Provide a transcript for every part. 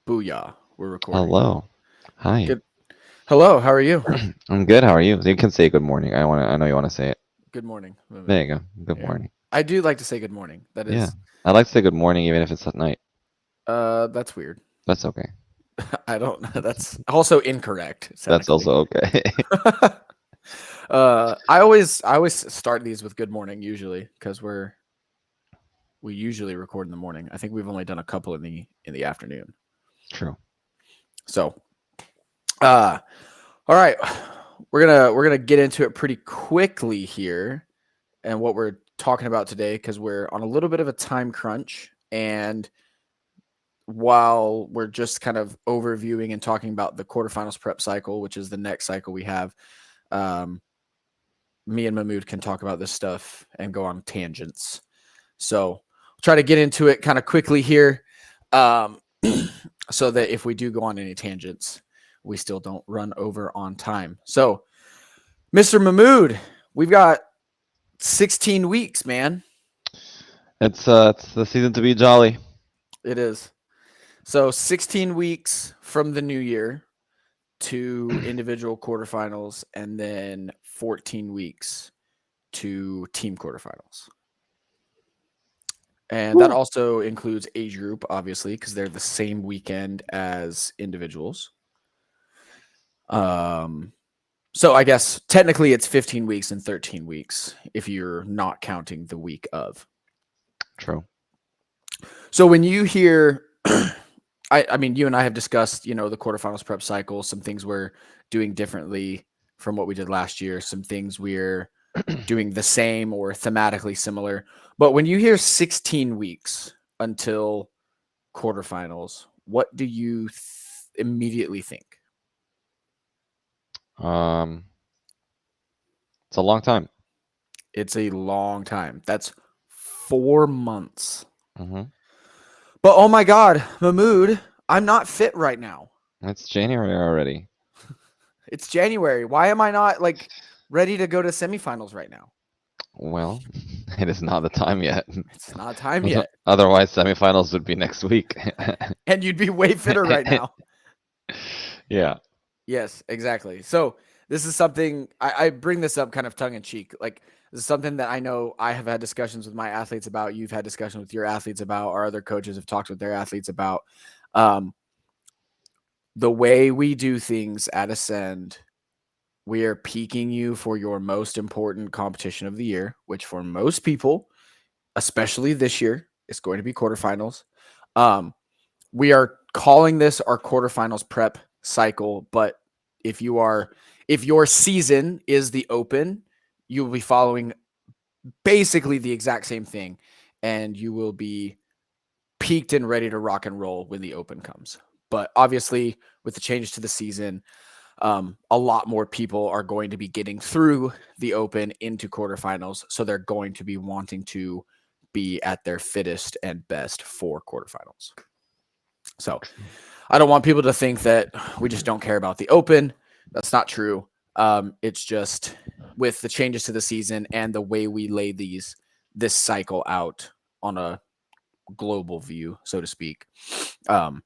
Booyah. We're recording. Hello. Hi. Good. Hello. How are you? I'm good. How are you? You can say good morning. I know you want to say it. Good morning, Mahmoud. There you go. Good Yeah. morning. I do like to say good morning. That Yeah. is, I like to say good morning even if it's at night. that's weird. That's okay. I don't. That's also incorrect, That's technically. also okay. I always start these with good morning usually because we usually record in the morning. I think we've only done a couple in the afternoon. True. So, uh, all right, we're gonna get into it pretty quickly here, and what we're talking about today because we're on a little bit of a time crunch. And while we're just kind of overviewing and talking about the quarterfinals prep cycle, which is the next cycle we have, um, me and Mahmoud can talk about this stuff and go on tangents. So I'll try to get into it kind of quickly here, um, so that if we do go on any tangents, we still don't run over on time. So, Mr. Mahmoud, we've got 16 weeks, man. It's the season to be jolly. It is. So 16 weeks from the new year to individual quarterfinals, and then 14 weeks to team quarterfinals. And that Woo. also includes age group, obviously, because they're the same weekend as individuals. Um, so I guess technically it's 15 weeks and 13 weeks if you're not counting the week of. True. So when you hear, I mean, you and I have discussed, the quarterfinals prep cycle, some things we're doing differently from what we did last year, some things we're doing the same or thematically similar. But when you hear 16 weeks until quarterfinals, what do you immediately think? Um, it's a long time. It's a long time. That's 4 months. hmm But oh my God, Mahmoud, I'm not fit right now. It's January already. It's January. Why am I not like ready to go to semifinals right now? Well, it is not the time yet. It's not time yet. Otherwise, semifinals would be next week. And you'd be way fitter right now. Yeah. Yes, exactly. So this is something I bring this up kind of tongue in cheek. Like, this is something that I know I have had discussions with my athletes about. You've had discussions with your athletes about. Our other coaches have talked with their athletes about. Um, the way we do things at Ascend, we are peaking you for your most important competition of the year, which for most people, especially this year, is going to be quarterfinals. Um, we are calling this our quarterfinals prep cycle, but if your season is the open, you will be following basically the exact same thing, and you will be peaked and ready to rock and roll when the open comes. But obviously, with the changes to the season, a lot more people are going to be getting through the open into quarterfinals, so they're going to be wanting to be at their fittest and best for quarterfinals. So I don't want people to think that we just don't care about the open. That's not true. It's just with the changes to the season and the way we lay this cycle out on a global view, so to speak. Um,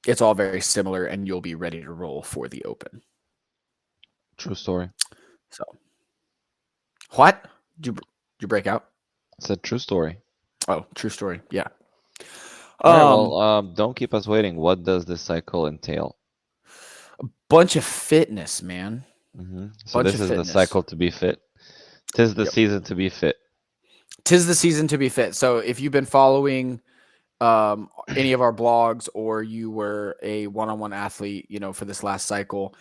it's all very similar, and you'll be ready to roll for the open. True story. So, what did you break out? It's a true story. Oh, true story. Yeah. All right. Um, Well, don't keep us waiting. What does this cycle entail? bunch of fitness, man. So Bunch this of is the fitness. cycle to be fit. Tis the Yep. season to be fit. 'Tis the season to be fit. So if you've been following any of our blogs, or you were a one-on-one athlete, for this last cycle,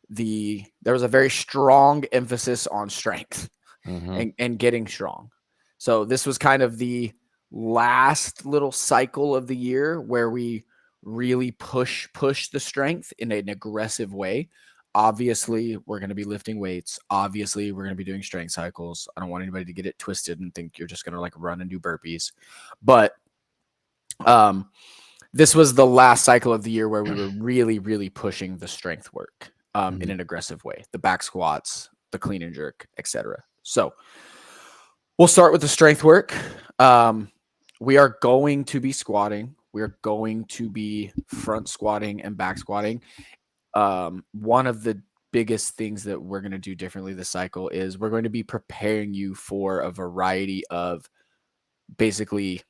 there was a very strong emphasis on strength hmm and getting strong. So this was kind of the last little cycle of the year where we really push the strength in an aggressive way. Obviously, we're going to be lifting weights. Obviously, we're going to be doing strength cycles. I don't want anybody to get it twisted and think you're just going to like run and do burpees. But um, this was the last cycle of the year where we were really, really pushing the strength work in an aggressive way, the back squats, the clean and jerk, etc. So we'll start with the strength work. We are going to be squatting. we're going to be front squatting and back squatting. One of the biggest things that we're going to do differently this cycle is we're going to be preparing you for a variety of basically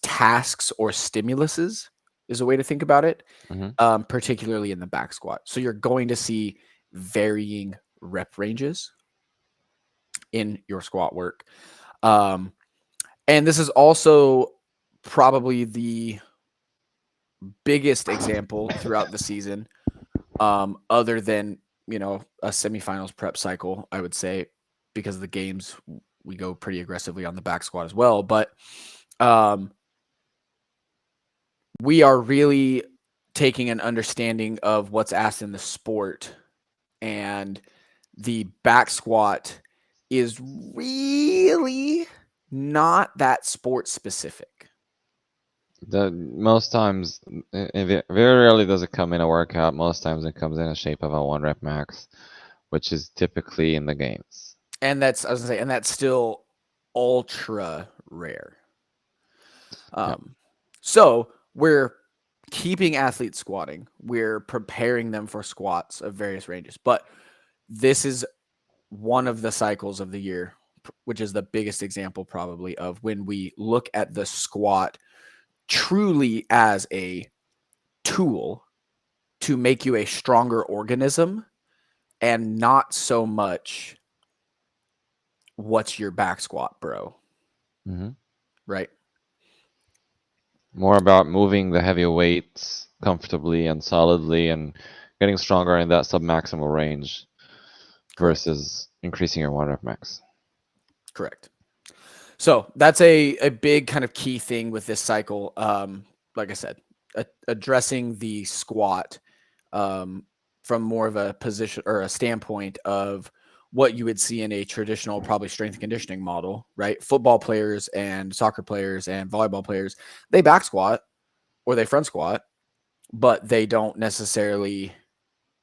tasks or stimuluses is a way to think about it, particularly in the back squat. So you're going to see varying rep ranges in your squat work. And this is also probably the biggest example throughout the season, other than, a semifinals prep cycle, I would say, because of the games, we go pretty aggressively on the back squat as well. But we are really taking an understanding of what's asked in the sport, and the back squat is really not that sport specific. Most times, very rarely does it come in a workout. Most times it comes in a shape of a 1 rep max, which is typically in the games. And that's, I was gonna say, and that's still ultra rare. Yep. So we're keeping athletes squatting. We're preparing them for squats of various ranges. But this is one of the cycles of the year, which is the biggest example probably of when we look at the squat truly as a tool to make you a stronger organism, and not so much what's your back squat, bro. Right? More about moving the heavy weights comfortably and solidly and getting stronger in that submaximal range versus increasing your 1 rep max. Correct. So that's a big kind of key thing with this cycle. Like I said, addressing the squat from more of a position or a standpoint of what you would see in a traditional, probably strength and conditioning model, right? Football players and soccer players and volleyball players, they back squat or they front squat, but they don't necessarily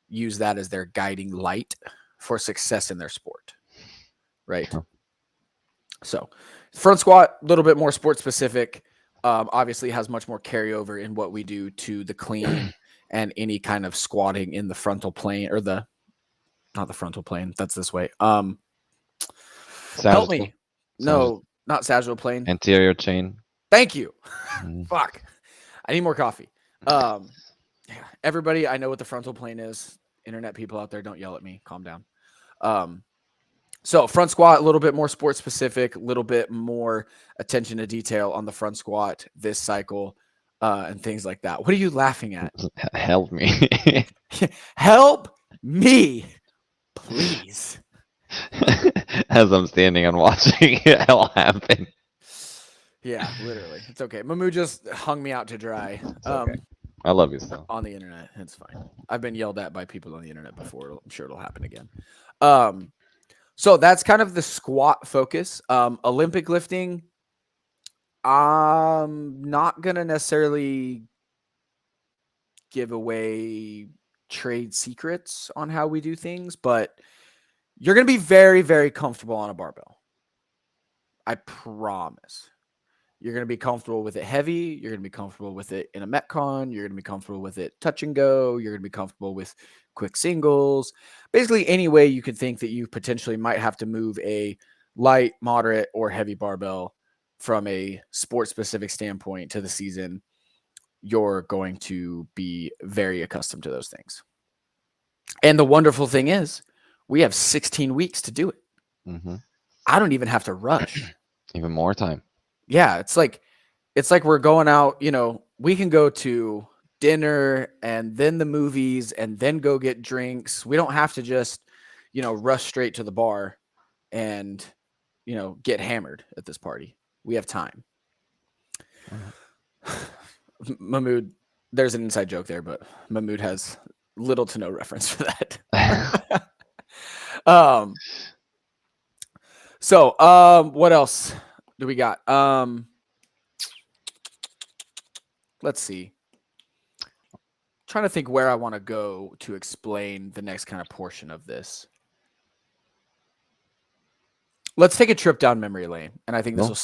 use that as their guiding light for success in their sport, right? Sure. So front squat, a little bit more sport specific, obviously has much more carryover in what we do to the clean and any kind of squatting in the frontal plane, or not the frontal plane. That's this way. Help Sagittal. me. No, not sagittal plane. Anterior chain. Thank you. Mhm. Fuck. I need more coffee. Everybody, I know what the frontal plane is. Internet people out there, don't yell at me. Calm down. So front squat, a little bit more sport specific, a little bit more attention to detail on the front squat this cycle, and things like that. What are you laughing at? Help me. Help me, please. As I'm standing and watching it all happen. Yeah, literally. It's okay. Mahmoud just hung me out to dry. It's okay. I love you still. On the internet. It's fine. I've been yelled at by people on the internet before. I'm sure it'll happen again. So that's kind of the squat focus. Olympic lifting, I'm not going to necessarily give away trade secrets on how we do things, but you're going to be very, very comfortable on a barbell. I promise. You're going to be comfortable with it heavy. You're going to be comfortable with it in a Metcon. You're going to be comfortable with it touch and go. You're going to be comfortable with quick singles. Basically, any way you could think that you potentially might have to move a light, moderate, or heavy barbell from a sport-specific standpoint to the season, you're going to be very accustomed to those things. And the wonderful thing is, we have 16 weeks to do it. I don't even have to rush. Even more time. Yeah, it's like we're going out, we can go to dinner and then the movies and then go get drinks. We don't have to just, rush straight to the bar and, get hammered at this party. We have time. Mahmoud, there's an inside joke there, but Mahmoud has little to no reference for that. What else do we got? Let's see. Trying to think where I want to go to explain the next kind of portion of this. Let's take a trip down memory lane, and I think this will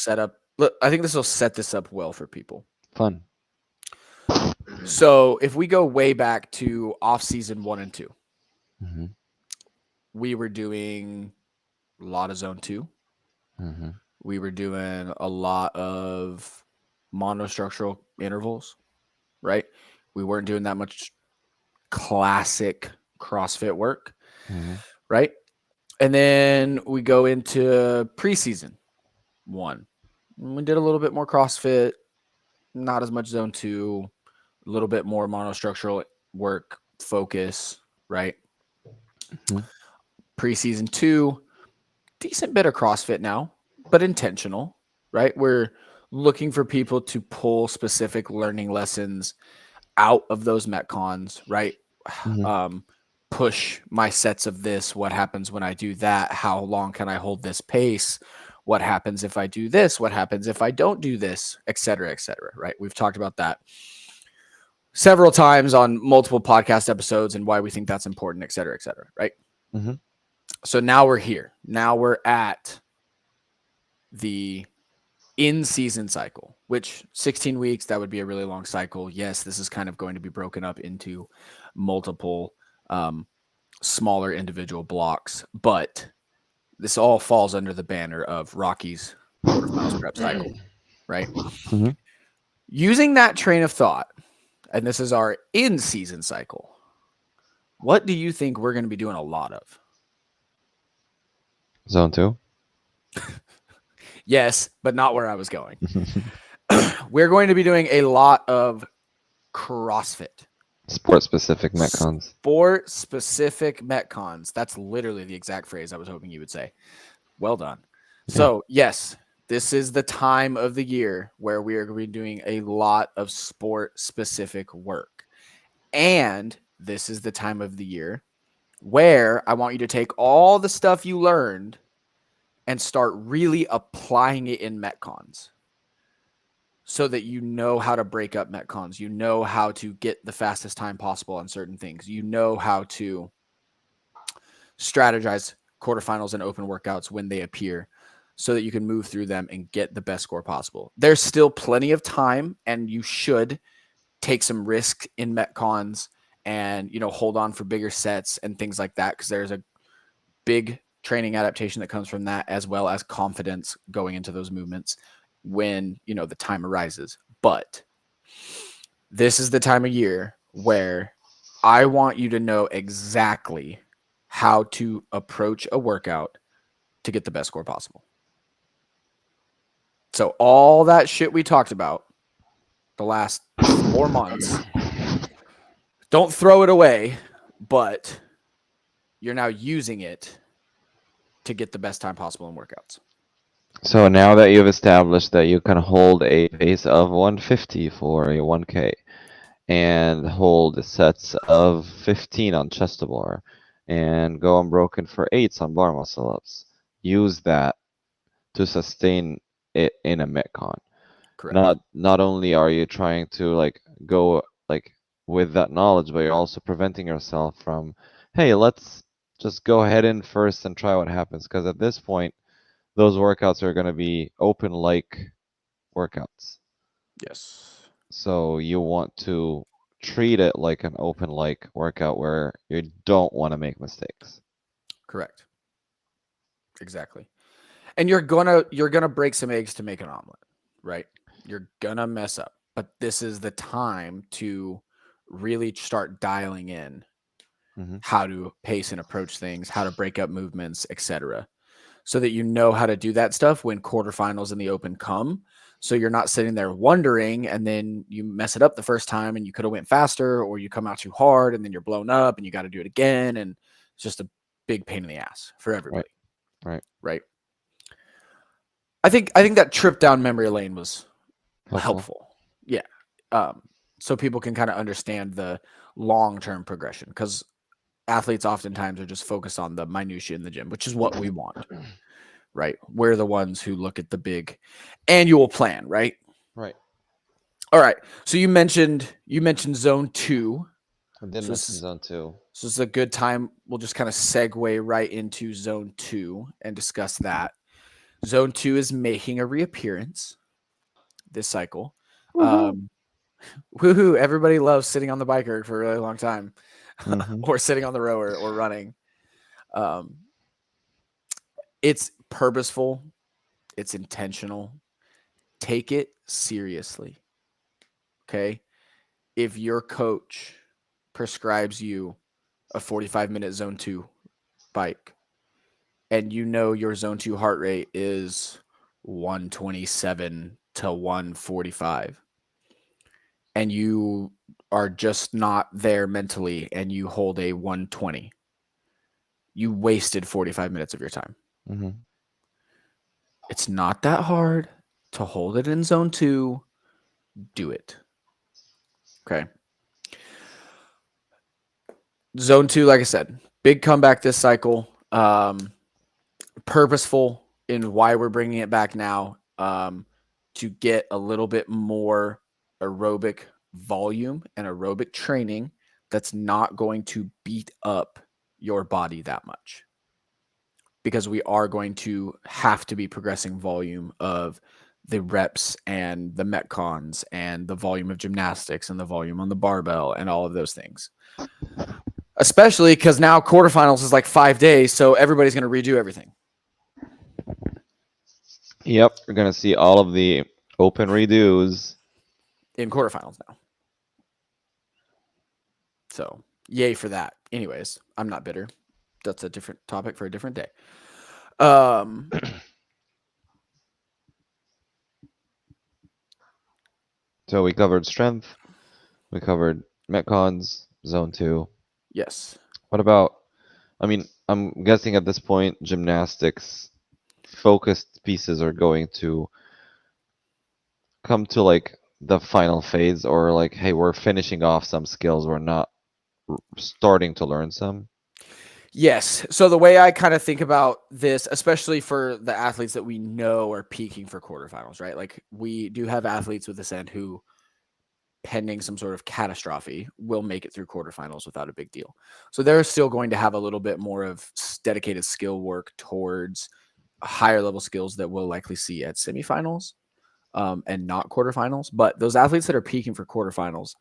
set this up well for people. Fun. So if we go way back to off season 1 and 2, Mm-hmm. we were doing a lot of zone 2. Mm-hmm. We were doing a lot of monostructural intervals, right? We weren't doing that much classic CrossFit work, Mm-hmm. right? And then we go into preseason 1. We did a little bit more CrossFit, not as much zone 2, a little bit more monostructural work focus, right? Mm-hmm. Preseason 2, decent bit of CrossFit now, but intentional, right? We're looking for people to pull specific learning lessons out of those metcons, right? Mm-hmm. Um, push my sets of this. What happens when I do that? How long can I hold this pace? What happens if I do this? What happens if I don't do this? Et cetera, right? We've talked about that several times on multiple podcast episodes and why we think that's important, et cetera, right? Mm-hmm. So now we're here. Now we're at the in-season cycle, which 16 weeks, that would be a really long cycle. Yes, this is kind of going to be broken up into multiple smaller individual blocks, but this all falls under the banner of Rocky's quarterfinals prep cycle, right? Mm-hmm. Using that train of thought, and this is our in-season cycle, what do you think we're going to be doing a lot of? Zone 2. Yes, but not where I was going. We're going to be doing a lot of CrossFit. Sport specific metcons. Sport specific metcons. That's literally the exact phrase I was hoping you would say. Well done. Yeah. So, yes, this is the time of the year where we are going to be doing a lot of sport specific work. And this is the time of the year where I want you to take all the stuff you learned and start really applying it in metcons, so that you know how to break up metcons, you know how to get the fastest time possible on certain things, you know how to strategize quarterfinals and open workouts when they appear, so that you can move through them and get the best score possible. There's still plenty of time, and you should take some risk in metcons and, you know, hold on for bigger sets and things like that, because there's a big training adaptation that comes from that, as well as confidence going into those movements when, you know, the time arises. But this is the time of year where I want you to know exactly how to approach a workout to get the best score possible. So all that shit we talked about the last 4 months, don't throw it away, but you're now using it to get the best time possible in workouts. So now that you've established that you can hold a pace of 150 for a 1K and hold sets of 15 on chest to bar and go unbroken for 8s on bar muscle ups, use that to sustain it in a metcon. Correct. Not only are you trying to like go like with that knowledge, but you're also preventing yourself from, hey, let's just go ahead in first and try what happens. Because at this point, those workouts are going to be open like workouts. Yes. So you want to treat it like an open like workout where you don't want to make mistakes. Correct. Exactly. And you're gonna break some eggs to make an omelet, right? You're gonna mess up, but this is the time to really start dialing in Mm-hmm. how to pace and approach things, how to break up movements, etc., so that you know how to do that stuff when quarterfinals in the open come. So you're not sitting there wondering, and then you mess it up the first time, and you could have went faster, or you come out too hard, and then you're blown up, and you got to do it again, and it's just a big pain in the ass for Right, everybody, right. right? I think that trip down memory lane was Helpful. helpful. Yeah. Um, so people can kind of understand the long-term progression, because athletes oftentimes are just focused on the minutia in the gym, which is what we want, right? We're the ones who look at the big annual plan, right? Right. All right. So you mentioned zone 2. I did So this mention is zone 2. so this is a good time. We'll just kind of segue right into zone 2 and discuss that. Zone 2 is making a reappearance this cycle. Woohoo. Woohoo! Everybody loves sitting on the biker for a really long time, Mm-hmm. or sitting on the rower or running. Um, it's purposeful. It's intentional. Take it seriously. Okay. If your coach prescribes you a 45-minute zone 2 bike and you know your zone 2 heart rate is 127 to 145 and you are just not there mentally and you hold a 120, you wasted 45 minutes of your time. Mm-hmm. It's not that hard to hold it in zone 2. Do it. Okay. Zone 2, like I said, big comeback this cycle. Purposeful in why we're bringing it back now, to get a little bit more aerobic volume and aerobic training that's not going to beat up your body that much, because we are going to have to be progressing volume of the reps and the metcons and the volume of gymnastics and the volume on the barbell and all of those things, especially because now quarterfinals is like 5 days, so everybody's going to redo everything Yep, we're gonna see all of the open redos. in quarterfinals now. So yay for that. Anyways, I'm not bitter. That's a different topic for a different day. Um, So we covered strength, we covered metcons, zone 2. yes. What about, I mean, I'm guessing at this point gymnastics focused pieces are going to come to like the final phase, or like, hey, we're finishing off some skills, we're not starting to learn some. Yes. So the way I kind of think about this, especially for the athletes that we know are peaking for quarterfinals, right? Like we do have athletes with Ascend who, pending some sort of catastrophe, will make it through quarterfinals without a big deal. So they're still going to have a little bit more of dedicated skill work towards higher level skills that we'll likely see at semifinals, and not quarterfinals. But those athletes that are peaking for quarterfinals,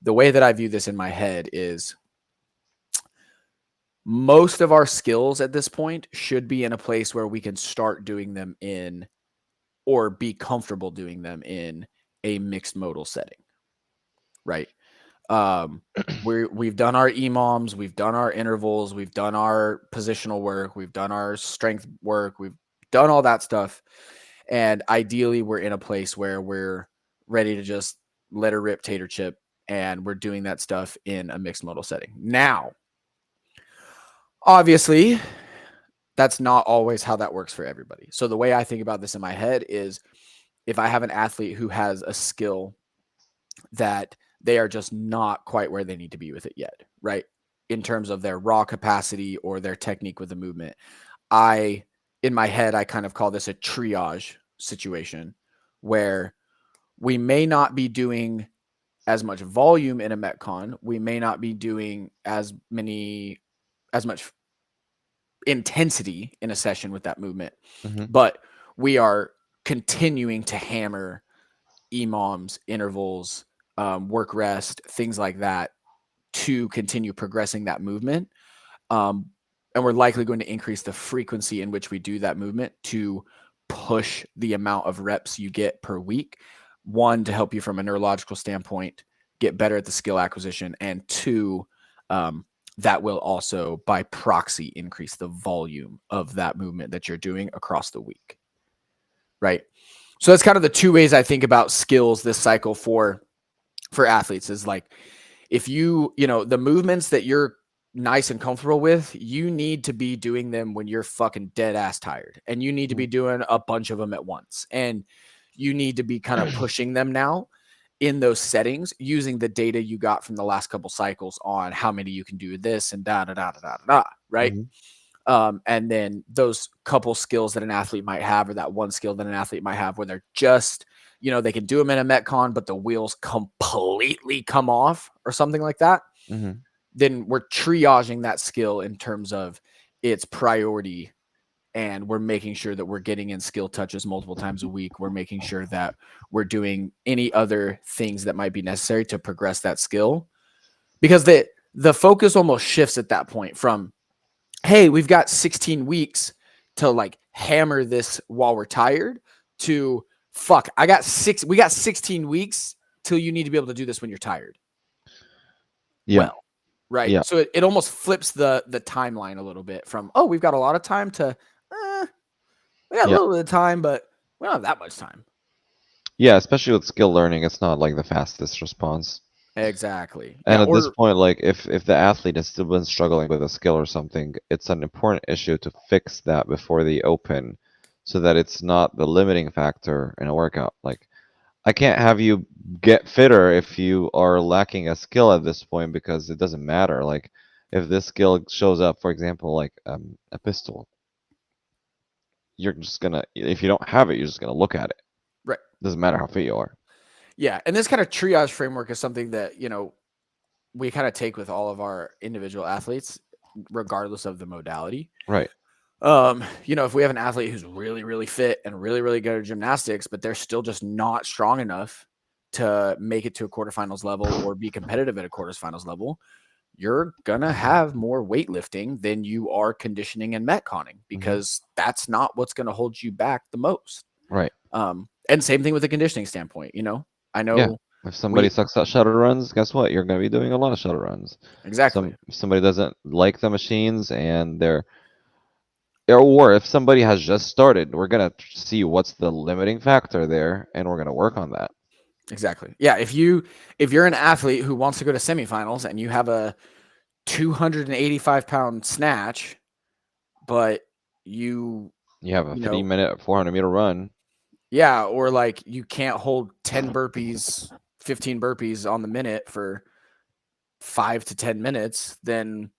the way that I view this in my head is most of our skills at this point should be in a place where we can start doing them in, or be comfortable doing them in, a mixed modal setting, right? Um, we've done our EMOMs, we've done our intervals, we've done our positional work, we've done our strength work, we've done all that stuff. And ideally, we're in a place where we're ready to just let her rip tater chip, and we're doing that stuff in a mixed modal setting. Now, obviously, that's not always how that works for everybody. So the way I think about this in my head is, if I have an athlete who has a skill that they are just not quite where they need to be with it yet, right? In terms of their raw capacity or their technique with the movement, in my head, I kind of call this a triage situation, where we may not be doing as much volume in a metcon. We may not be doing as much intensity in a session with that movement, Mm-hmm. but we are continuing to hammer EMOMs, intervals, work rest, things like that, to continue progressing that movement. Um, and we're likely going to increase the frequency in which we do that movement to push the amount of reps you get per week. One, to help you from a neurological standpoint get better at the skill acquisition, and two, that will also by proxy increase the volume of that movement that you're doing across the week, right? So that's kind of the two ways I think about skills this cycle for athletes, is like, if the movements that you're nice and comfortable with, you need to be doing them when you're fucking dead ass tired, and you need to be doing a bunch of them at once, and you need to be kind of pushing them now in those settings using the data you got from the last couple cycles on how many you can do this and da da da da da da, right? Mm-hmm. And then those couple skills that an athlete might have, or that one skill that an athlete might have, where they're just, they can do them in a metcon, but the wheels completely come off or something like that. Mm-hmm. Then we're triaging that skill in terms of its priority and we're making sure that we're getting in skill touches multiple times a week. We're making sure that we're doing any other things that might be necessary to progress that skill, because the focus almost shifts at that point from, hey, we've got 16 weeks to like hammer this while we're tired, to fuck, we got 16 weeks till you need to be able to do this when you're tired. Yeah. Well, right. Yeah. So it almost flips the timeline a little bit from, oh, we've got a lot of time to, we got a Yeah. little bit of time, but we don't have that much time. Yeah, especially with skill learning, it's not like the fastest response. Exactly. Yeah. And at this Or point, like if the athlete has still been struggling with a skill or something, it's an important issue to fix that before the open so that it's not the limiting factor in a workout. Like I can't have you get fitter if you are lacking a skill at this point because it doesn't matter. Like if this skill shows up, for example, like a pistol, you're just gonna if you don't have it, you're just gonna look at it. right. Doesn't matter how fit you are. Yeah. And this kind of triage framework is something that, we kind of take with all of our individual athletes, regardless of the modality. Right. If we have an athlete who's really, really fit and really, really good at gymnastics, but they're still just not strong enough to make it to a quarterfinals level or be competitive at a quarterfinals level, you're gonna have more weightlifting than you are conditioning and metconning, Hmm. because that's not what's gonna hold you back the most. Right. And same thing with the conditioning standpoint. I Yeah. know If somebody we sucks at shuttle runs, guess what? You're gonna be doing a lot of shuttle runs. exactly, If somebody doesn't like the machines and or if somebody has just started, we're gonna see what's the limiting factor there, and we're gonna work on that. exactly. Yeah, if you're an athlete who wants to go to semifinals and you have a 285-pound snatch, but you You have a you 3 know minute 400-meter run. yeah, or like you can't hold 10 burpees, 15 burpees on the minute for 5 to 10 minutes, then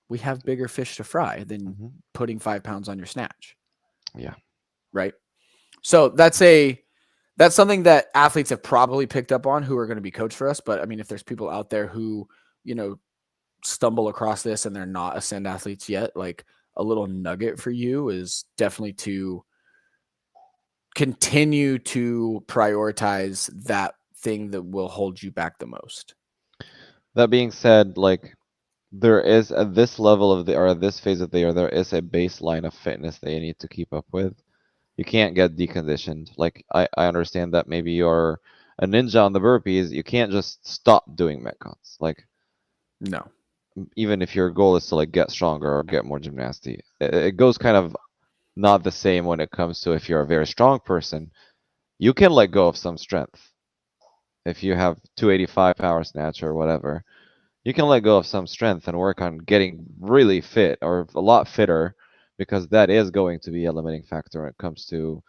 we have bigger fish to fry than Hmm. putting 5 pounds on your snatch, Yeah. right? So that's something that athletes have probably picked up on who are going to be coached for us. But I mean, if there's people out there who, you know, stumble across this and they're not ascend athletes yet, like, a little nugget for you is definitely to continue to prioritize that thing that will hold you back the most. That being said, like there is at this level of the or at this phase of the year, there is a baseline of fitness that you need to keep up with. You can't get deconditioned. Like I understand that maybe you're a ninja on the burpees, you can't just stop doing metcons. Like No. even if your goal is to like get stronger or get more gymnasty, it goes kind of not the same when it comes to if you're a very strong person. You can let go of some strength. If you have 285 power snatch or whatever, you can let go of some strength and work on getting really fit or a lot fitter because that is going to be a limiting factor when it comes to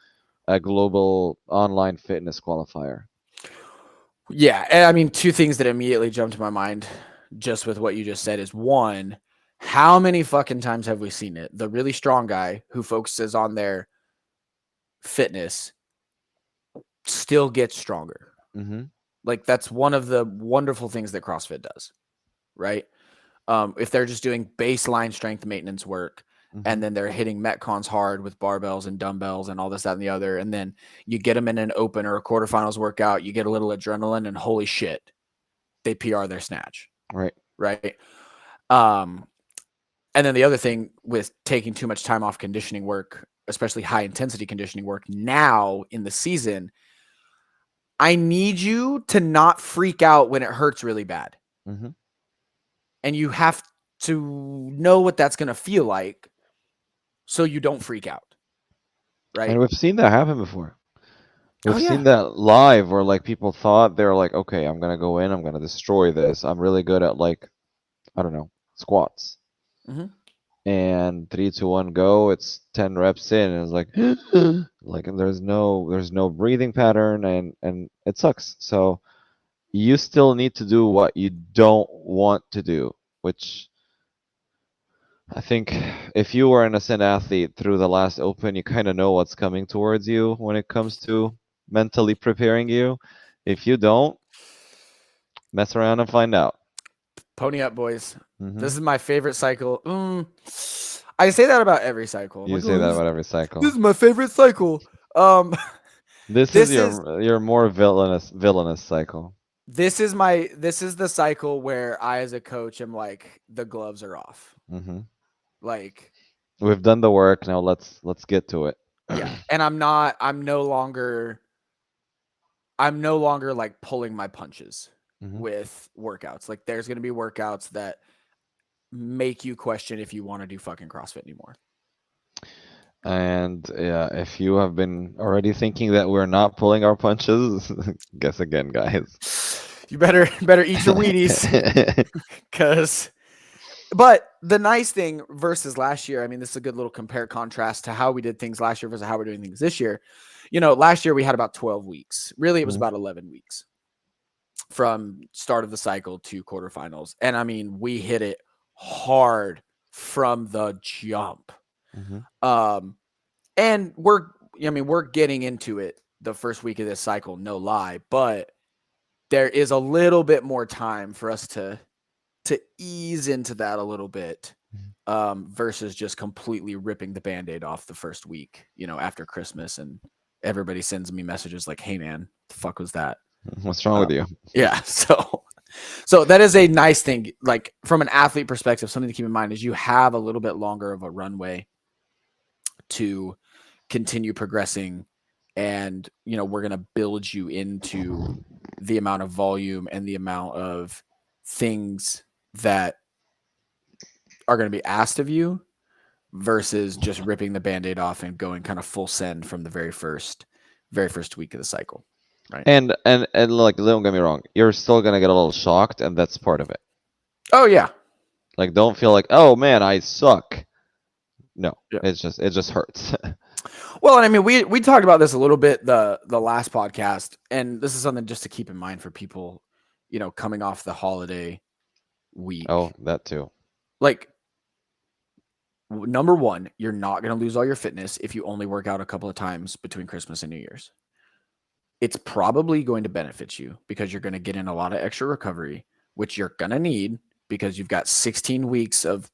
a global online fitness qualifier. Yeah, and I mean, two things that immediately jump to my mind just with what you just said is, one, how many fucking times have we seen it? The really strong guy who focuses on their fitness still gets stronger. Hmm. Like, that's one of the wonderful things that CrossFit does, right? If they're just doing baseline strength maintenance work Hmm. and then they're hitting metcons hard with barbells and dumbbells and all this, that, and the other, and then you get them in an open or a quarterfinals workout, you get a little adrenaline, and holy shit, they PR their snatch, Right. right? Um, and then the other thing with taking too much time off conditioning work, especially high intensity conditioning work now in the season, I need you to not freak out when it hurts really bad. Hmm. And you have to know what that's going to feel like so you don't freak out, right? And we've seen that happen before. Oh We've yeah. seen that live where like people thought they're like, okay, I'm gonna go in, I'm gonna destroy this. I'm really good at like, I don't know, squats. Hmm. And 3, 2, 1, go. It's 10 reps in, and it's like, like and there's no breathing pattern, and it sucks. So you still need to do what you don't want to do, which I think if you were an ascent athlete through the last open, you kind of know what's coming towards you when it comes to mentally preparing you. If you don't, mess around and find out. Pony up, boys. Hmm. This is my favorite cycle. I say that about every cycle. I'm You like, say oh, that this, about every this cycle. is my favorite cycle. Um, This is this is your more villainous cycle. this is the cycle where I, as a coach, am like, the gloves are off. Hmm. Like, We've done the work. Now let's get to it. yeah, and I'm no longer like pulling my punches Hmm. with workouts. Like, there's gonna be workouts that make you question if you want to do fucking CrossFit anymore. And yeah, if you have been already thinking that we're not pulling our punches, guess again, guys. You better eat your Wheaties, because. But the nice thing versus last year, I mean, this is a good little compare contrast to how we did things last year versus how we're doing things this year. Last year we had about 12 weeks. Really, it was Mhm, about 11 weeks from start of the cycle to quarterfinals. And I mean, we hit it hard from the jump. mhm. Um, and we're getting into it the first week of this cycle, no lie, but there is a little bit more time for us to ease into that a little bit, versus just completely ripping the Band-Aid off the first week, after Christmas, and everybody sends me messages like, hey man, the fuck was that? What's wrong with you? Yeah. So that is a nice thing. Like, from an athlete perspective, something to keep in mind is you have a little bit longer of a runway to continue progressing. And, we're going to build you into the amount of volume and the amount of things that are going to be asked of you, versus just ripping the Band-Aid off and going kind of full send from the very first week of the cycle. Right. And like, don't get me wrong, you're still gonna get a little shocked, and that's part of it. Oh yeah. Like, don't feel like, oh man, I suck. No, Yeah. it just hurts. Well, and I mean, we talked about this a little bit the last podcast, and this is something just to keep in mind for people, coming off the holiday Oh, week. that too. Like, number one, you're not going to lose all your fitness if you only work out a couple of times between Christmas and New Year's. It's probably going to benefit you because you're going to get in a lot of extra recovery, which you're going to need because you've got 16 weeks of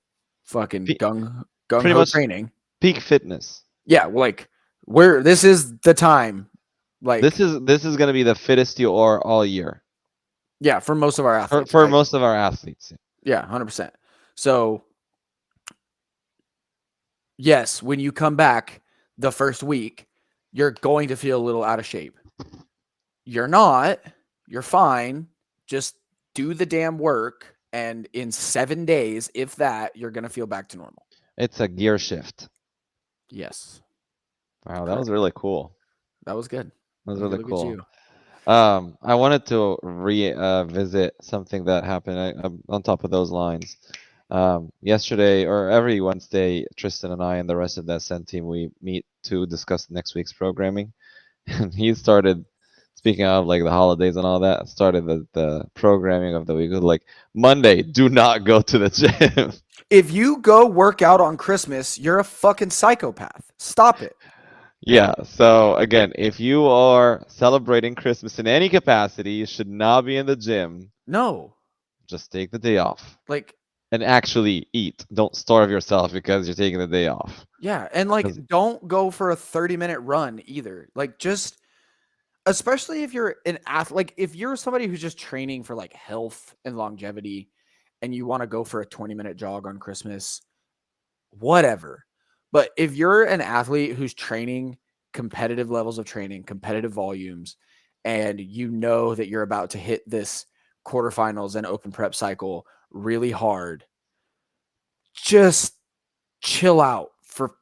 fucking Pe- gung Pretty ho much training. peak fitness. Yeah, like, this is the time. This Like, is gonna be the fittest you are all year yeah, for most of our athletes, for right? most of our athletes. Yeah, 100%. So, yes, when you come back the first week, you're going to feel a little out of shape. You're not. You're fine. Just do the damn work. And in 7 days, if that, you're going to feel back to normal. It's a gear shift. Yes. Wow, that was Correct. really cool. That was good. That was really Look at cool. you. I wanted to visit something that happened on top of those lines. Yesterday or every Wednesday, Tristan and I and the rest of the SN team, we meet to discuss next week's programming. And he started, speaking of like the holidays and all that, started the programming of the week with like, Monday, do not go to the gym. If you go work out on Christmas, you're a fucking psychopath. Stop it. Yeah, so again, if you are celebrating Christmas in any capacity, you should not be in the gym. No. Just take the day off Like, and actually eat. Don't starve yourself because you're taking the day off. yeah. And like, 'Cause don't go for a 30-minute run either. Like, just, especially if you're an athlete, like if you're somebody who's just training for like health and longevity and you want to go for a 20-minute jog on Christmas, whatever. But if you're an athlete who's training competitive levels of training, competitive volumes, and you know that you're about to hit this quarterfinals and open prep cycle really hard, just chill out for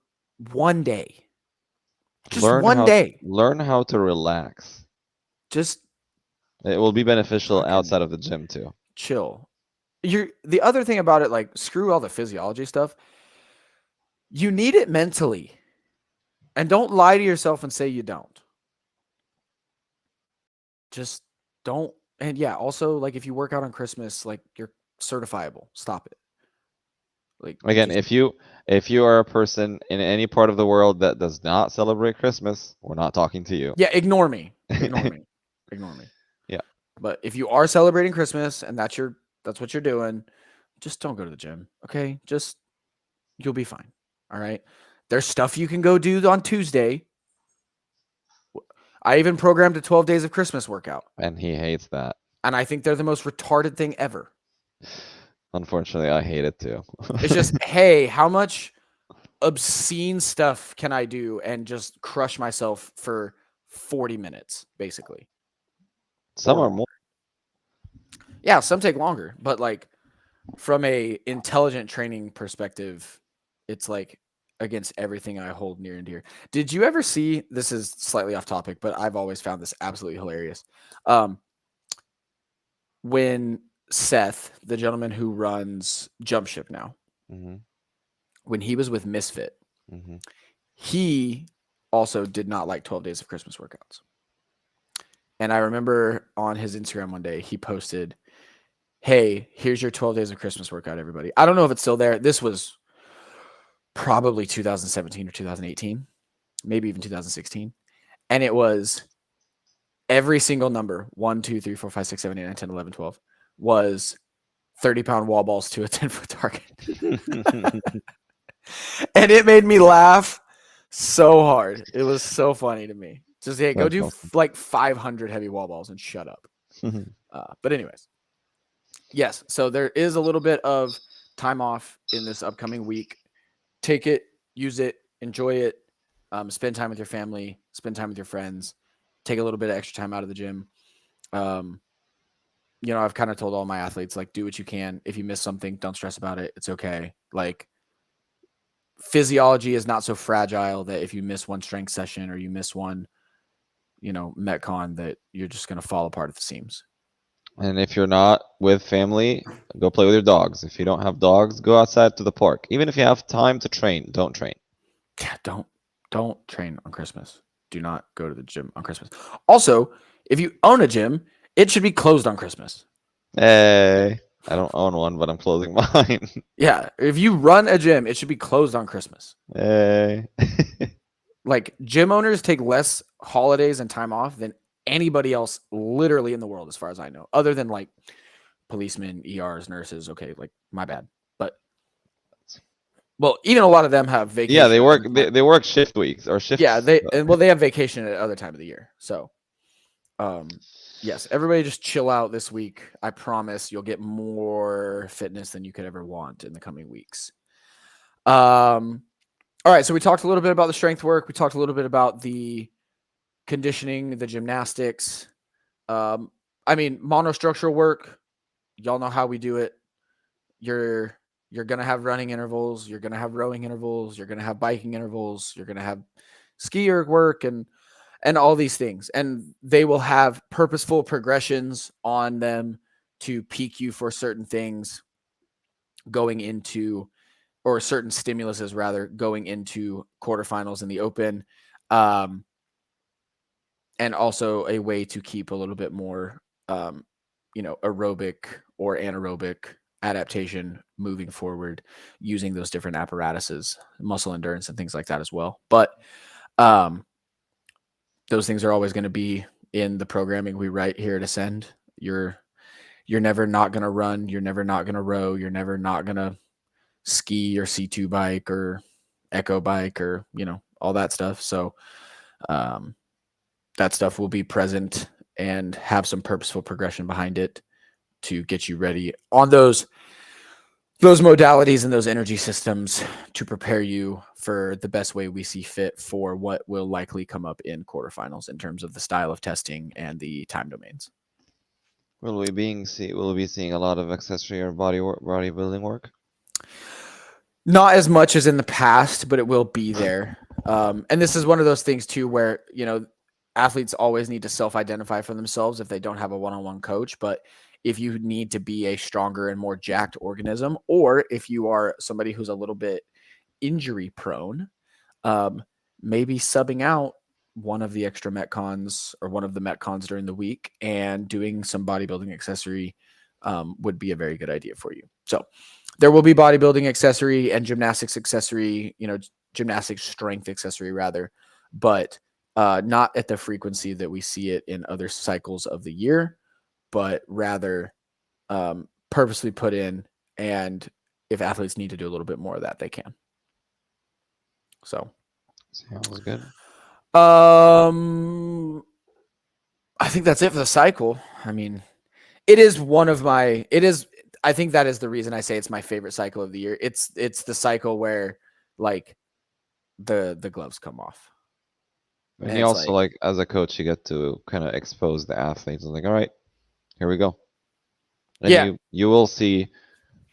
one day. Just one day. learn how to relax. Just It will be beneficial fucking outside of the gym too. chill. The other thing about it, like, screw all the physiology stuff. You need it mentally. And don't lie to yourself and say you don't. Just don't. And yeah, also, like, if you work out on Christmas, like, you're certifiable. Stop it. Like, Again, just, if you are a person in any part of the world that does not celebrate Christmas, we're not talking to you. yeah, ignore me. Ignore me. Ignore me. Yeah. But if you are celebrating Christmas and that's what you're doing, just don't go to the gym. Okay? Just, you'll be fine. All right. There's stuff you can go do on Tuesday. I even programmed a 12 days of Christmas workout. And he hates that. And I think they're the most retarded thing ever. Unfortunately, I hate it too. It's just, hey, how much obscene stuff can I do and just crush myself for 40 minutes, basically? Some Or are longer. more. Yeah, some take longer, but like from a intelligent training perspective, it's like against everything I hold near and dear. Did you ever see, this is slightly off topic, but I've always found this absolutely hilarious. When Seth, the gentleman who runs Jump Ship now, Hmm. when he was with Misfit, Hmm. he also did not like 12 days of Christmas workouts. And I remember on his Instagram one day, he posted, hey, here's your 12 days of Christmas workout, everybody. I don't know if it's still there. This was probably 2017 or 2018, maybe even 2016. And it was every single number 1, 2, 3, 4, 5, 6, 7, 8, 9, 10, 11, 12 was 30-pound wall balls to a 10-foot target. And it made me laugh so hard. It was so funny to me. Just, hey, go That's do awesome. like 500 heavy wall balls and shut up. But anyways, yes. So there is a little bit of time off in this upcoming week. Take it, use it, enjoy it. Spend time with your family, spend time with your friends. Take a little bit of extra time out of the gym. I've kind of told all my athletes, like, do what you can. If you miss something, don't stress about it. It's okay. Like, physiology is not so fragile that if you miss one strength session or you miss one, Metcon, that you're just going to fall apart at the seams. And if you're not with family, go play with your dogs. If you don't have dogs, go outside to the park. Even if you have time to train, don't train. Yeah, don't train on Christmas. Do not go to the gym on Christmas. Also, if you own a gym, it should be closed on Christmas. Hey, I don't own one, but I'm closing mine. Yeah, if you run a gym, it should be closed on Christmas. Hey. Like, gym owners take less holidays and time off than anybody else literally in the world, as far as I know, other than like policemen, ERs, nurses. Okay, like, my bad. But well, even a lot of them have vacation. Yeah, they work shift weeks or Yeah, shifts. they have vacation at other time of the year. So yes, everybody just chill out this week. I promise you'll get more fitness than you could ever want in the coming weeks. All right, so we talked a little bit about the strength work. We talked a little bit about the conditioning, the gymnastics. Monostructural work. Y'all know how we do it. You're gonna have running intervals. You're gonna have rowing intervals. You're gonna have biking intervals. You're gonna have skier work and all these things. And they will have purposeful progressions on them to peak you for certain things going into, or certain stimuluses rather, going into quarterfinals in the open. And also a way to keep a little bit more, aerobic or anaerobic adaptation moving forward using those different apparatuses, muscle endurance and things like that as well. But those things are always going to be in the programming we write here at Ascend. You're never not going to run. You're never not going to row. You're never not going to ski or C2 bike or echo bike or, all that stuff. So that stuff will be present and have some purposeful progression behind it to get you ready on those modalities and those energy systems to prepare you for the best way we see fit for what will likely come up in quarterfinals in terms of the style of testing and the time domains. Will we be seeing a lot of accessory or bodybuilding work? Not as much as in the past, but it will be there. And this is one of those things too, where, athletes always need to self-identify for themselves if they don't have a one-on-one coach. But if you need to be a stronger and more jacked organism, or if you are somebody who's a little bit injury prone, maybe subbing out one of the extra metcons or one of the metcons during the week and doing some bodybuilding accessory would be a very good idea for you. So there will be bodybuilding accessory and gymnastics accessory, gymnastics strength accessory rather, but not at the frequency that we see it in other cycles of the year, but rather purposely put in. And if athletes need to do a little bit more of that, they can. So, Sounds good. um, I think that's it for the cycle. I mean, it is one of my. It is. I think that is the reason I say it's my favorite cycle of the year. It's the cycle where like the gloves come off, And and you it's also like like as a coach, you get to kind of expose the athletes. Like, all right, here we go. And yeah, you will see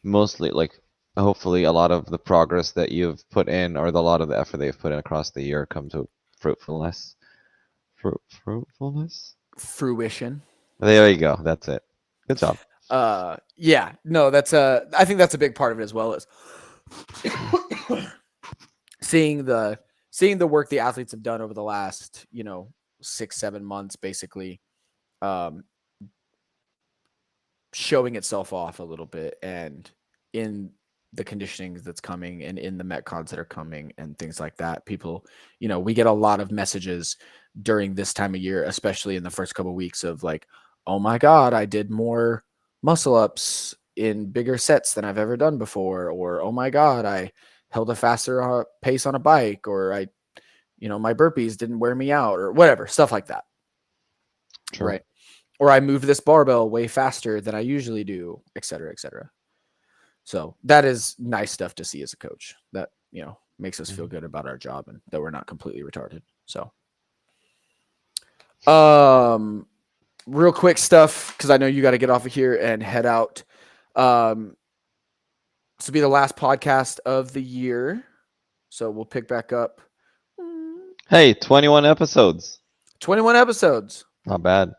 mostly like hopefully a lot of the progress that you've put in or a lot of the effort they've put in across the year come to fruitfulness. Fruitfulness? fruition. There you go. That's it. Good job. Yeah, no, that's I think that's a big part of it as well as seeing the seeing the work the athletes have done over the last 6-7 months basically, um showing itself off a little bit, and in the conditioning that's coming and in the metcons that are coming and things like that. People, we get a lot of messages during this time of year, especially in the first couple of weeks of like, oh my god, I did more muscle ups in bigger sets than I've ever done before, or oh my god, I held a faster pace on a bike, or I my burpees didn't wear me out, or whatever, stuff like that, True. right? Or I moved this barbell way faster than I usually do, et cetera, et cetera. So that is nice stuff to see as a coach. That makes us feel Mhm. good about our job and that we're not completely retarded. So, um, real quick stuff because I know you got to get off of here and head out. This will be the last podcast of the year, so we'll pick back up. Hey, 21 episodes. 21 episodes. Not bad.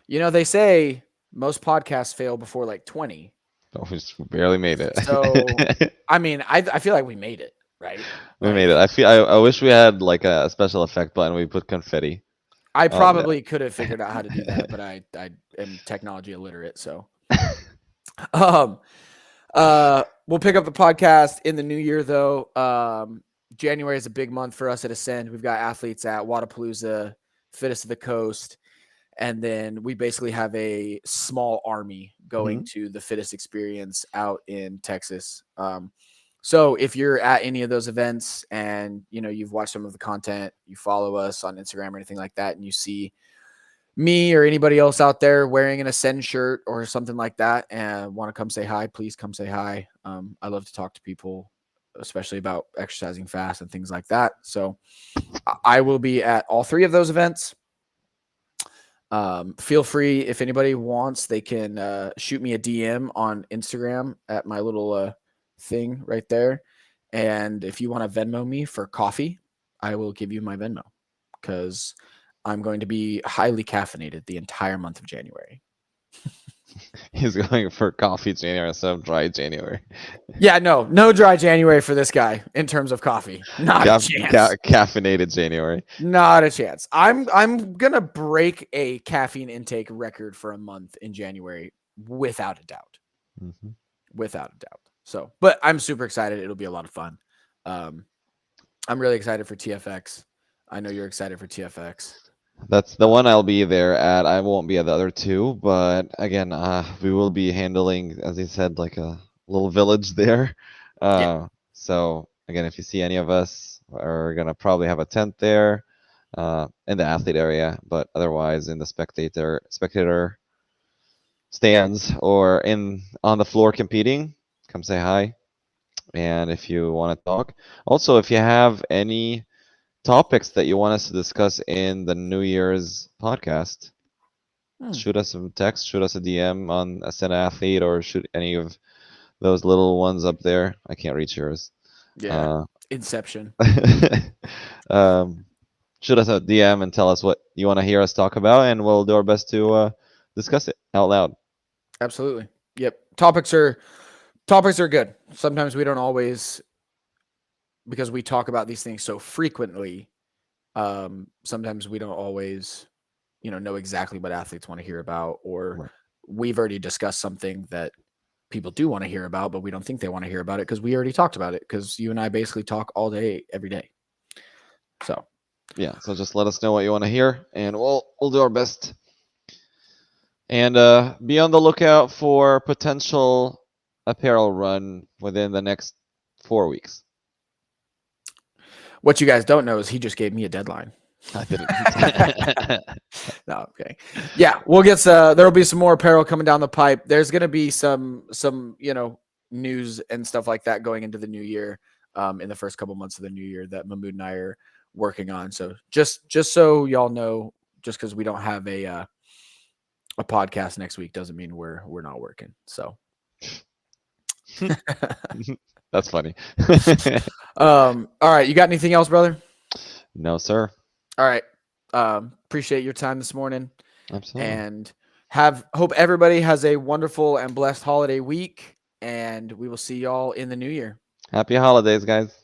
They say most podcasts fail before like 20. Oh, we just barely made So, it. I mean, I feel like we made it, right? We made it. Like, I wish we had like a special effect button. We put confetti I on there. probably could have figured out how to do that, but I am technology illiterate. So, um, we'll pick up the podcast in the new year though. January is a big month for us at Ascend. We've got athletes at Wadapalooza, Fittest of the Coast, and then we basically have a small army going Mhm. to the Fittest experience out in Texas. So if you're at any of those events and you've watched some of the content, you follow us on Instagram or anything like that, and you see me or anybody else out there wearing an Ascend shirt or something like that and want to come say hi, please come say hi. I love to talk to people, especially about exercising fast and things like that. So I will be at all three of those events. Feel free, if anybody wants, they can shoot me a DM on Instagram at my little thing right there. And if you want to Venmo me for coffee, I will give you my Venmo because I'm going to be highly caffeinated the entire month of January. He's going for coffee January instead of dry January. Yeah, no dry January for this guy in terms of coffee. Not a chance. Caffeinated January. Not a chance. I'm gonna break a caffeine intake record for a month in January without a doubt. Mhm. Without a doubt. So, but I'm super excited. It'll be a lot of fun. Um, I'm really excited for TFX. I know you're excited for TFX. That's the one I'll be there at. I won't be at the other two, but again, we will be handling, as you said, like a little village there. Yeah. So again, if you see any of us, we're gonna probably have a tent there, in the athlete area, but otherwise in the spectator stands or in on the floor competing, come say hi. And if you want to talk, also if you have any topics that you want us to discuss in the New Year's podcast, Hmm. shoot us some text, shoot us a DM on Ascend Athlete, or shoot any of those little ones up there. I can't reach yours. Yeah. Uh, Inception. um, shoot us a DM and tell us what you want to hear us talk about, and we'll do our best to discuss it out loud. Absolutely. Yep. Topics are good. Sometimes we don't always, because we talk about these things so frequently. Sometimes we don't always, know exactly what athletes want to hear about, or Right. we've already discussed something that people do want to hear about, but we don't think they want to hear about it because we already talked about it because you and I basically talk all day, every day. So, Yeah, so just let us know what you want to hear, and we'll do our best. And be on the lookout for potential apparel run within the next 4 weeks. What you guys don't know is he just gave me a deadline. I didn't. No, okay. Yeah, we'll get there'll be some more apparel coming down the pipe. There's gonna be some news and stuff like that going into the new year, in the first couple months of the new year that Mahmoud and I are working on. So just so y'all know, just because we don't have a podcast next week doesn't mean we're not working. So That's funny. all right, you got anything else, brother? No, sir. All right. Appreciate your time this morning. Absolutely. And hope everybody has a wonderful and blessed holiday week. And we will see y'all in the new year. Happy holidays, guys.